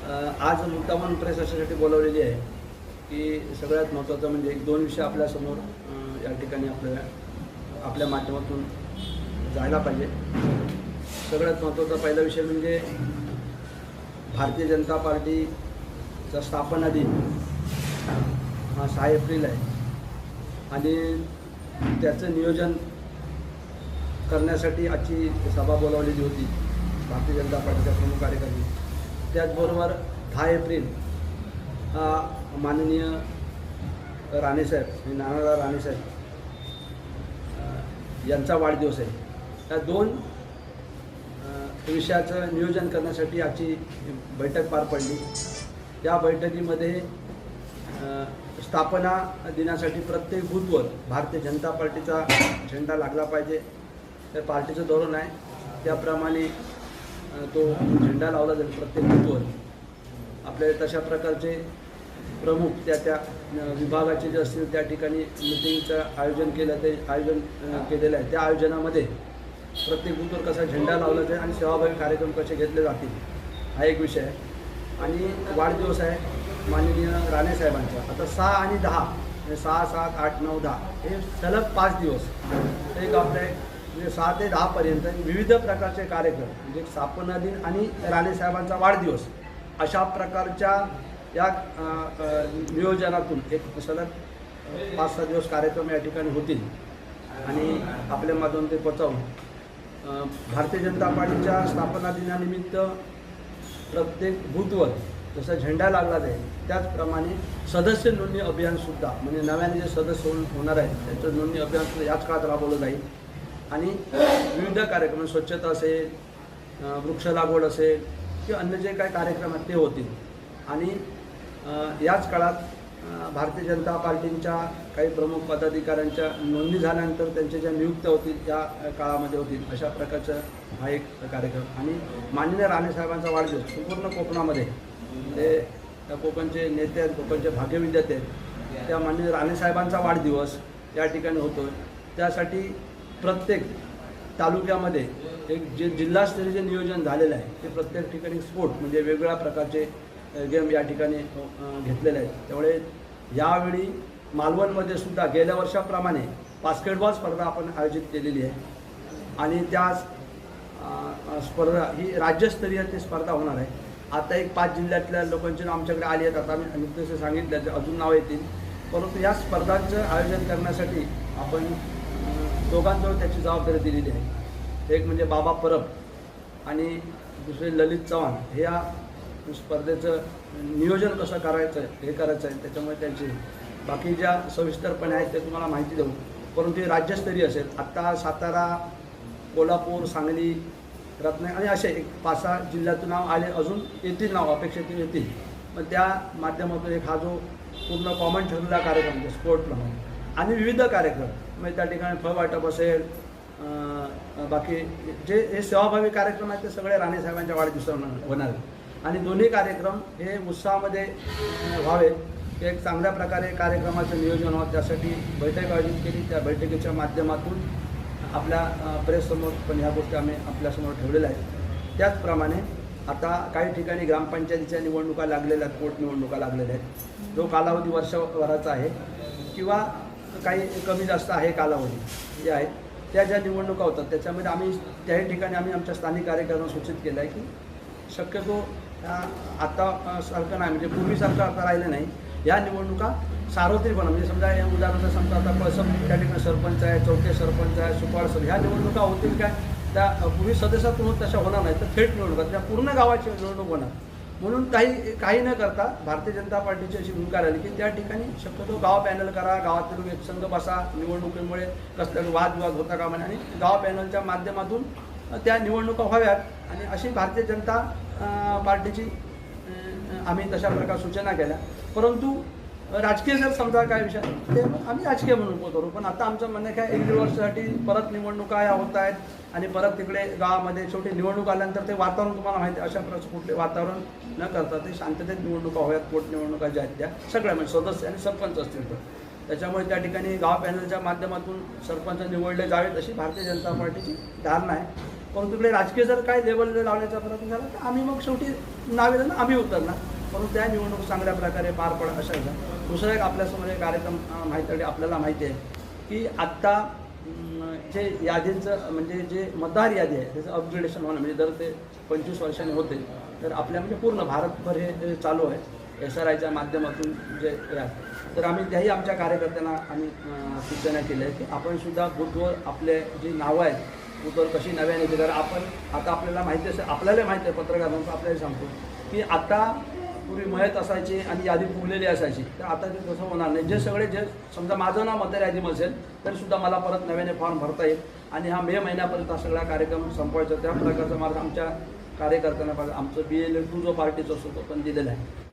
आज मुक्कामन प्रेस अशासाठी बोलावलेली आहे की सगळ्यात महत्त्वाचं म्हणजे एक दोन विषय आपल्यासमोर या ठिकाणी आपल्या माध्यमातून जायला पाहिजे. सगळ्यात महत्त्वाचा पहिला विषय म्हणजे भारतीय जनता पार्टीचा स्थापना दिन हा 6 एप्रिल आहे आणि त्याचं नियोजन करण्यासाठी आजची सभा बोलावलेली होती भारतीय जनता पार्टीच्या प्रमुख कार्यकर्ते. त्याचबरोबर 10 एप्रिल हा माननीय राणेसाहेब नानाराव राणेसाहेब यांचा वाढदिवस आहे. या दोन विषयाचं नियोजन करण्यासाठी आजची बैठक पार पडली. त्या बैठकीमध्ये स्थापना दिनासाठी प्रत्येक बूथवर भारतीय जनता पार्टीचा झेंडा लागला पाहिजे. त्या पार्टीचं धोरण आहे त्याप्रमाणे तो झेंडा लावला जाईल प्रत्येक बूथवर. आपल्या तशा प्रकारचे प्रमुख त्या विभागाचे जे असतील त्या ठिकाणी मिटिंगचं आयोजन केलेलं आहे. त्या आयोजनामध्ये प्रत्येक बूथवर कसा झेंडा लावला जाईल आणि सेवाभावी कार्यक्रम कसे घेतले जातील हा एक विषय आहे. आणि वाढदिवस आहे माननीय राणेसाहेबांचा. आता 6 आणि 10 म्हणजे 6, 7, 8, 9, 10 हे सलग 5 दिवस एक आपल्या म्हणजे 6 ते 10 पर्यंत विविध प्रकारचे कार्यक्रम म्हणजे स्थापना दिन आणि राणेसाहेबांचा वाढदिवस अशा प्रकारच्या या नियोजनातून एक सलग 5-6 दिवस कार्यक्रम या ठिकाणी होतील आणि आपल्या माध्यमातून ते पोचावून भारतीय जनता पार्टीच्या स्थापना दिनानिमित्त प्रत्येक बूथवर जसा झेंडा लागला जाईल त्याचप्रमाणे सदस्य नोंदणी अभियानसुद्धा म्हणजे नव्याने जे सदस्य होणार आहेत त्यांचं नोंदणी अभियानसुद्धा याच काळात राबवलं जाईल. आणि विविध कार्यक्रम स्वच्छता असेल, वृक्ष लागवड असेल किंवा अन्य जे काही कार्यक्रम आहेत ते होतील. आणि याच काळात भारतीय जनता पार्टीच्या काही प्रमुख पदाधिकाऱ्यांच्या नोंदणी झाल्यानंतर त्यांच्या ज्या नियुक्त्या होतील त्या काळामध्ये होतील अशा प्रकारचा हा एक कार्यक्रम. आणि माननीय राणेसाहेबांचा वाढदिवस संपूर्ण कोकणामध्ये ते त्या कोकणचे नेते आहेत, कोकणचे भाग्यविद्याते आहेत, त्या माननीय राणेसाहेबांचा वाढदिवस या ठिकाणी होतो. त्यासाठी प्रत्येक तालुक्यामध्ये एक जे जिल्हास्तरीय जे नियोजन झालेलं आहे ते प्रत्येक ठिकाणी स्पोर्ट म्हणजे वेगवेगळ्या प्रकारचे गेम या ठिकाणी घेतलेले आहेत. त्यामुळे यावेळी मालवणमध्ये सुद्धा गेल्या वर्षाप्रमाणे बास्केटबॉल स्पर्धा आपण आयोजित केलेली आहे आणि त्या स्पर्धा ही राज्यस्तरीय ती स्पर्धा होणार आहे. आता एक 5 जिल्ह्यातल्या लोकांची नाव आमच्याकडे आली आहेत. आता आम्ही नुकतेच सांगितलं अजून नाव येतील. परंतु या स्पर्धांचं आयोजन करण्यासाठी आपण दोघांजवळ त्याची जबाबदारी दिलेली आहे. एक म्हणजे बाबा परब आणि दुसरे ललित चव्हाण. हे या स्पर्धेचं नियोजन कसं करायचं हे करायचं आहे. त्याच्यामुळे त्यांचे बाकी ज्या सविस्तरपणे आहेत ते तुम्हाला माहिती देऊ. परंतु हे राज्यस्तरीय असेल. आत्ता सातारा, कोल्हापूर, सांगली, रत्नागिरी आणि असे एक 5-6 जिल्ह्यातून नाव आले. अजून येतील नाव अपेक्षित येतील. पण त्या माध्यमातून एक हा जो पूर्ण कॉमन ठरलेला कार्यक्रम म्हणजे स्पोर्टप्रमाणे आणि विविध कार्यक्रम म्हणजे त्या ठिकाणी फळ वाटप असेल, बाकी जे हे सेवाभावी कार्यक्रम आहेत ते सगळे राणेसाहेबांच्या वाढदिवसावर होणार आहेत. आणि दोन्ही कार्यक्रम हे उत्साहामध्ये व्हावे एक चांगल्या प्रकारे कार्यक्रमाचं नियोजन व्हावं त्यासाठी बैठक आयोजित केली. त्या बैठकीच्या माध्यमातून आपल्या प्रेससमोर पण ह्या गोष्टी आम्ही आपल्यासमोर ठेवलेल्या आहेत. त्याचप्रमाणे आता काही ठिकाणी ग्रामपंचायतीच्या निवडणुका लागलेल्या आहेत, पोटनिवडणुका लागलेल्या आहेत. जो कालावधी वर्षभराचा आहे किंवा काही कमी जास्त आहे कालावधी जे आहेत त्या ज्या निवडणुका होतात त्याच्यामध्ये आम्ही त्याही ठिकाणी आम्ही आमच्या स्थानिक कार्यकर्त्यांना सूचित केलं आहे की शक्यतो आता सारखं नाही म्हणजे पूर्वीसारखं आता राहिलं नाही. या निवडणुका सार्वत्रिकपणे म्हणजे समजा या उदाहरणार्थ समजा आता पळसम त्या ठिकाणी सरपंच आहे, चौथे सरपंच आहे, सुपाळ सर ह्या निवडणुका होतील काय त्या पूर्वी सदस्यातून तशा होणार नाही तर थेट निवडणुका त्या पूर्ण गावाची निवडणूक होणार. म्हणून काही न करता भारतीय जनता पार्टीची अशी भूमिका राहिली की त्या ठिकाणी शक्यतो गाव पॅनल करा, गावातील लोक एकसंघ बसा, निवडणुकीमुळे कसल्याही वादविवाद होता कामा नये आणि गाव पॅनलच्या माध्यमातून त्या निवडणुका व्हाव्यात आणि अशी भारतीय जनता पार्टीची आम्ही तशा प्रकारे सूचना केल्या. परंतु राजकीय जर समजा काय विषय ते आम्ही राजकीय म्हणून करू. पण आता आमचं म्हणणं काय 1-1.5 वर्षासाठी परत निवडणुका या होत आहेत आणि परत तिकडे गावामध्ये छोटी निवडणूक आल्यानंतर ते वातावरण तुम्हाला माहिती आहे अशा प्रकारचं कुठले वातावरण न करता ते शांततेत निवडणुका व्हाव्यात. पोटनिवडणुका ज्या आहेत त्या सगळ्या म्हणजे सदस्य आणि सरपंच असतील तर त्याच्यामुळे त्या ठिकाणी गाव पॅनलच्या माध्यमातून सरपंच निवडले जावेत अशी भारतीय जनता पार्टीची धारणा आहे. परंतु तिकडे राजकीय जर काय लेवल लावण्याचा प्रयत्न झाला तर आम्ही मग शेवटी नावेला आम्ही उतरणार, परंतु त्या निवडणूक चांगल्या प्रकारे पार पडत असायचा. दुसरा एक आपल्यासमोर एक कार्यक्रम माहिती आपल्याला माहिती आहे की आत्ता जे यादीचं म्हणजे जे मतदार यादी आहे त्याचं अपग्रेडेशन होणं म्हणजे जर ते 25 वर्षांनी होते तर आपल्या म्हणजे पूर्ण भारतभर हे चालू आहे SRIच्या माध्यमातून जे तर आम्ही त्याही आमच्या कार्यकर्त्यांना आम्ही सूचना केल्या आहे की आपण सुद्धा बूथवर आपले जी नावं आहेत बूथवर कशी नव्याने येते. कारण आपण आता आपल्याला माहिती असेल, आपल्याला माहिती आहे पत्रकारांचं आपल्याला सांगतो की आता पूर्वी मयत असायची आणि यादी फुगलेली असायची, तर आता ते तसं होणार नाही. जे सगळे जे समजा माझं नाव मतदार यादीमध्ये असेल तरीसुद्धा मला परत नव्याने फॉर्म भरता येईल आणि हा मे महिन्यापर्यंत हा सगळा कार्यक्रम संपवायचा. त्या प्रकारचा मार्ग आमच्या कार्यकर्त्यांना आमचं BLA 2 जो पार्टीचा असतो तो पण दिलेला आहे.